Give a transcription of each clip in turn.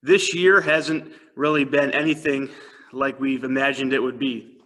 This year hasn't really been anything like we've imagined it would be.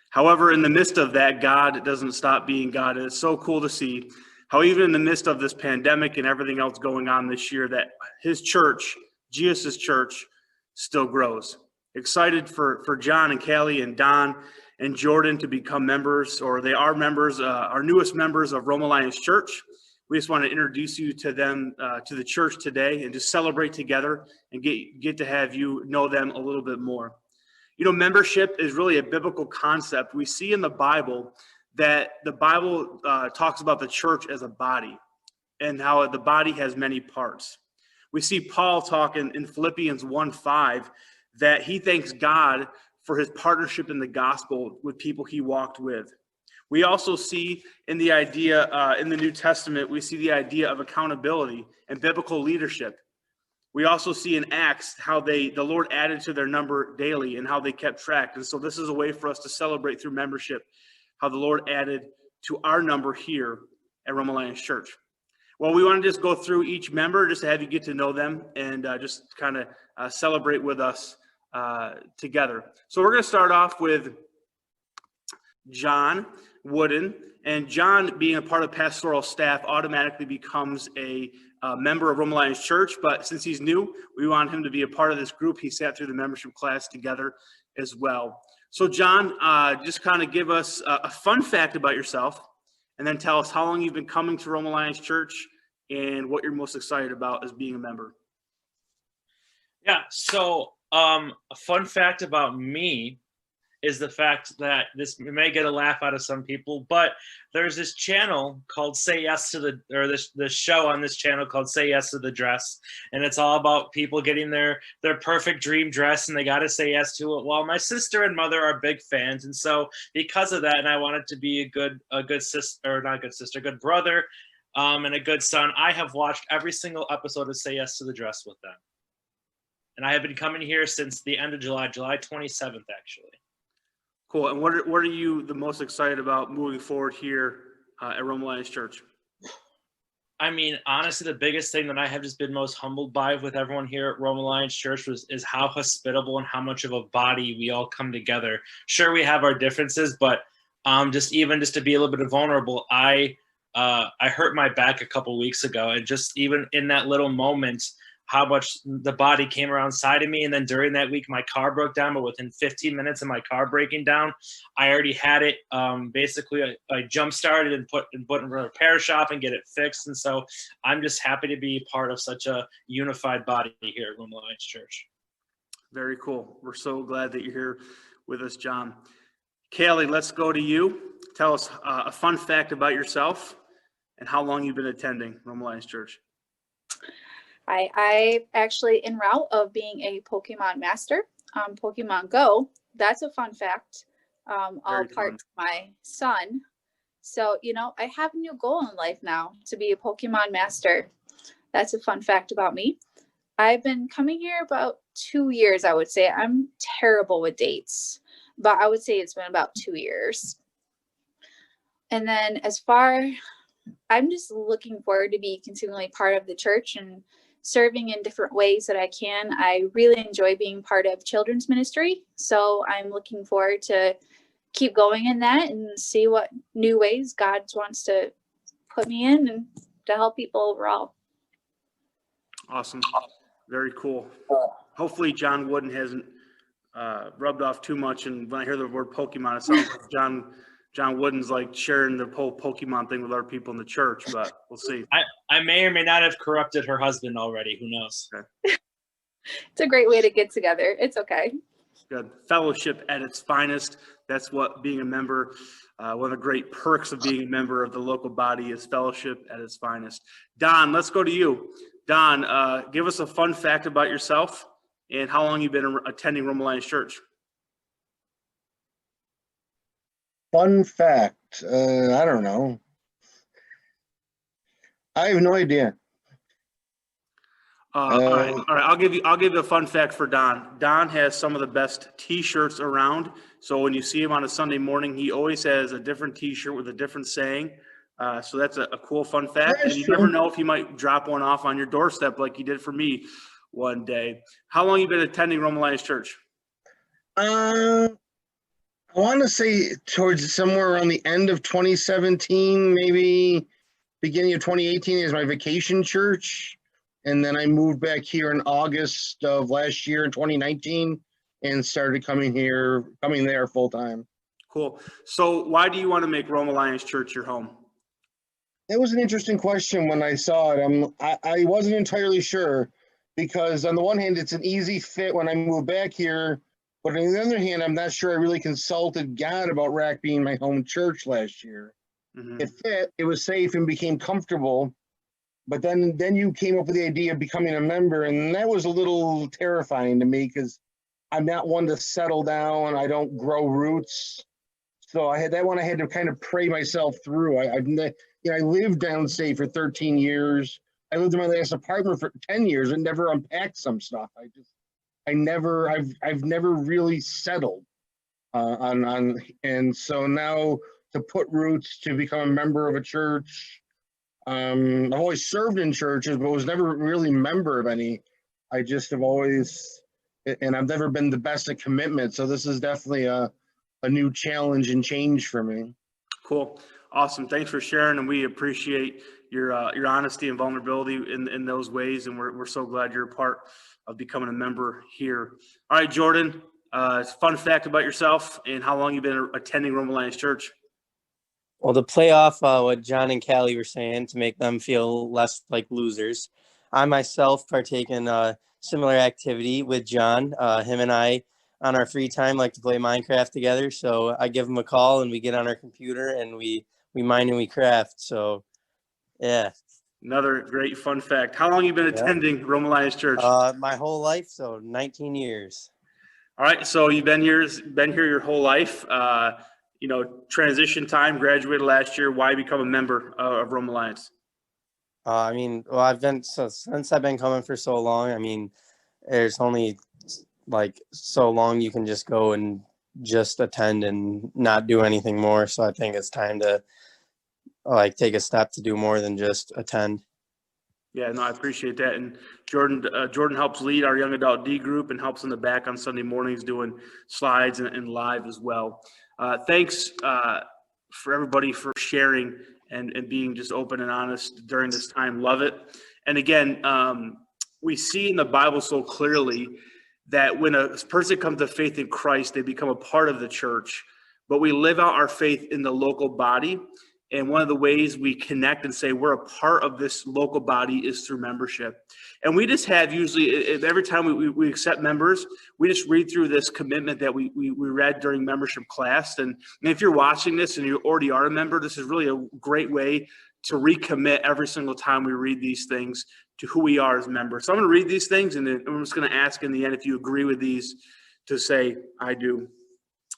However, in the midst of that, God doesn't stop being God. And it's so cool to see how even in the midst of this pandemic and everything else going on this year, that his church, Jesus' church, still grows. Excited for John and Callie and Don and Jordan to become members, or they are members, our newest members of Rome Alliance Church. We just want to introduce you to them, to the church today, and just celebrate together and get to have you know them a little bit more. You know, membership is really a biblical concept. We see in the Bible that the Bible talks about the church as a body and how the body has many parts. We see Paul talk in Philippians 1:5 that he thanks God for his partnership in the gospel with people he walked with. We also see in the idea in the New Testament, we see the idea of accountability and biblical leadership. We also see in Acts how the Lord added to their number daily and how they kept track. And so this is a way for us to celebrate through membership how the Lord added to our number here at Rome Alliance Church. Well, we want to just go through each member just to have you get to know them and just kind of celebrate with us together. So we're going to start off with John Wooden. And John, being a part of pastoral staff, automatically becomes a member of Rome Alliance Church. But since he's new, we want him to be a part of this group. He sat through the membership class together as well. So John, just kind of give us a fun fact about yourself, and then tell us how long you've been coming to Rome Alliance Church and what you're most excited about as being a member. Yeah, so a fun fact about me is the fact that this may get a laugh out of some people, but there's this channel called Say Yes to the, or this show on this channel called Say Yes to the Dress, and it's all about people getting their perfect dream dress, and they got to say yes to it. Well, my sister and mother are big fans, and so because of that, and I wanted to be a good sister, or not good sister, good brother, and a good son. I have watched every single episode of Say Yes to the Dress with them, and I have been coming here since the end of July 27th, actually. Cool. And what are you the most excited about moving forward here at Rome Alliance Church? I mean, honestly, the biggest thing that I have just been most humbled by with everyone here at Rome Alliance Church is how hospitable and how much of a body we all come together. Sure, we have our differences, but just to be a little bit vulnerable, I hurt my back a couple weeks ago, and just even in that little moment, how much the body came around side of me. And then during that week, my car broke down, but within 15 minutes of my car breaking down, I already had it. Basically, I jump-started and put in a repair shop and get it fixed. And so I'm just happy to be part of such a unified body here at Rome Alliance Church. Very cool. We're so glad that you're here with us, John. Callie, let's go to you. Tell us a fun fact about yourself and how long you've been attending Rome Alliance Church. I actually en route of being a Pokemon master on Pokemon Go. That's a fun fact. All part of my son. So, I have a new goal in life now, to be a Pokemon master. That's a fun fact about me. I've been coming here about 2 years, I would say. I'm terrible with dates, but I would say it's been about 2 years. And then I'm just looking forward to be continually part of the church and serving in different ways that I can. I really enjoy being part of children's ministry, so I'm looking forward to keep going in that and see what new ways God wants to put me in and to help people overall. Awesome. Very cool. Hopefully John Wooden hasn't rubbed off too much, and when I hear the word Pokemon, it sounds like John Wooden's like sharing the whole Pokemon thing with our people in the church, but we'll see. I may or may not have corrupted her husband already. Who knows? Okay. It's a great way to get together. It's okay. Good. Fellowship at its finest. That's what being a member, one of the great perks of being a member of the local body is fellowship at its finest. Don, let's go to you. Don, give us a fun fact about yourself and how long you've been attending Rome Alliance Church. Fun fact, I don't know. I have no idea. All right. I'll give you a fun fact for Don. Don has some of the best T-shirts around. So when you see him on a Sunday morning, he always has a different T-shirt with a different saying. So that's a cool fun fact. And you never know if he might drop one off on your doorstep like he did for me one day. How long you been attending Rome Alliance Church? I want to say towards somewhere around the end of 2017, maybe beginning of 2018 is my vacation church. And then I moved back here in August of last year in 2019 and started coming there full time. Cool. So why do you want to make Rome Alliance Church your home? That was an interesting question when I saw it. I wasn't entirely sure because on the one hand, it's an easy fit when I moved back here. But on the other hand, I'm not sure I really consulted God about RAC being my home church last year. Mhm. It fit, it was safe and became comfortable. But then you came up with the idea of becoming a member, and that was a little terrifying to me because I'm not one to settle down. I don't grow roots. So I had to kind of pray myself through. I lived downstate for 13 years. I lived in my last apartment for 10 years and never unpacked some stuff. I've never really settled and so now to put roots, to become a member of a church. I've always served in churches, but was never really a member of any. I just have always, and I've never been the best at commitment. So this is definitely a new challenge and change for me. Cool. Awesome. Thanks for sharing. And we appreciate your honesty and vulnerability in those ways. And we're so glad you're a part of becoming a member here. All right, Jordan, fun fact about yourself and how long you've been attending Rome Alliance Church. Well, to play off what John and Callie were saying, to make them feel less like losers, I myself partake in a similar activity with John. Him and I, on our free time, like to play Minecraft together. So I give him a call and we get on our computer and we mine and we craft. So, yeah. Another great fun fact. How long you been attending Rome Alliance Church? My whole life, so 19 years. All right, so you've been here your whole life. Transition time, graduated last year. Why become a member of Rome Alliance? Since I've been coming for so long, there's only like so long you can just go and just attend and not do anything more. So I think it's time to take a step to do more than just attend. Yeah, no, I appreciate that. And Jordan helps lead our young adult D group and helps in the back on Sunday mornings doing slides and live as well. Thanks for everybody for sharing and being just open and honest during this time. Love it. And again, we see in the Bible so clearly that when a person comes to faith in Christ, they become a part of the church, but we live out our faith in the local body. And one of the ways we connect and say we're a part of this local body is through membership. And we just have usually, every time we accept members, we just read through this commitment that we read during membership class. And if you're watching this and you already are a member, this is really a great way to recommit every single time we read these things to who we are as members. So I'm going to read these things, and then I'm just going to ask in the end if you agree with these to say, I do.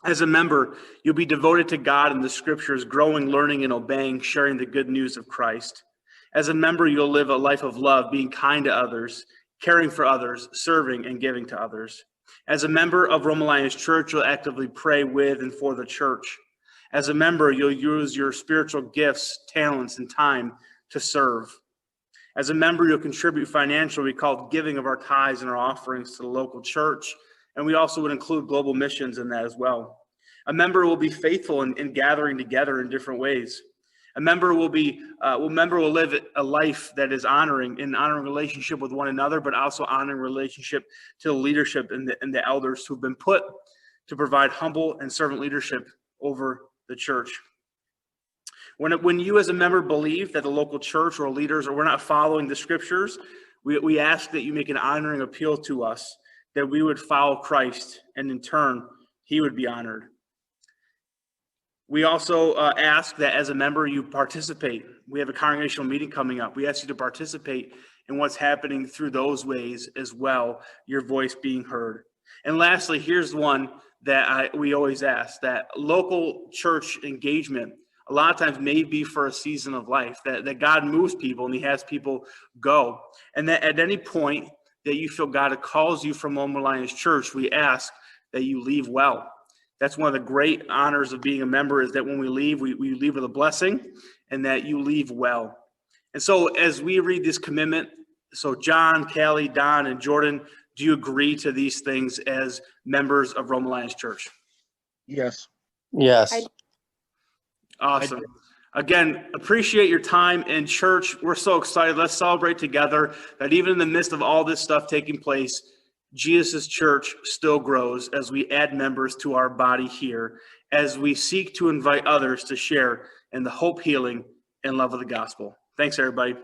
As a member, you'll be devoted to God and the scriptures, growing, learning, and obeying, sharing the good news of Christ. As a member, you'll live a life of love, being kind to others, caring for others, serving, and giving to others. As a member of Rome Alliance Church, you'll actively pray with and for the church. As a member, you'll use your spiritual gifts, talents, and time to serve. As a member, you'll contribute financially. We call it giving of our tithes and our offerings to the local church. And we also would include global missions in that as well. A member will be faithful in gathering together in different ways. A member will live a life that is honoring relationship with one another, but also honoring relationship to the leadership and the elders who've been put to provide humble and servant leadership over the church. When you as a member believe that the local church or leaders we're not following the scriptures, we ask that you make an honoring appeal to us, that we would follow Christ, and in turn, he would be honored. We also ask that as a member, you participate. We have a congregational meeting coming up. We ask you to participate in what's happening through those ways as well, your voice being heard. And lastly, here's one that we always ask, that local church engagement a lot of times may be for a season of life, that God moves people and he has people go. And that at any point that you feel God calls you from Rome Alliance Church, we ask that you leave well. That's one of the great honors of being a member, is that when we leave, we leave with a blessing, and that you leave well. And so as we read this commitment, So John, Callie, Don, and Jordan, do you agree to these things as members of Rome Alliance Church? Yes. Yes. Awesome. Again, appreciate your time in church. We're so excited. Let's celebrate together that even in the midst of all this stuff taking place, Jesus' church still grows as we add members to our body here, as we seek to invite others to share in the hope, healing, and love of the gospel. Thanks, everybody.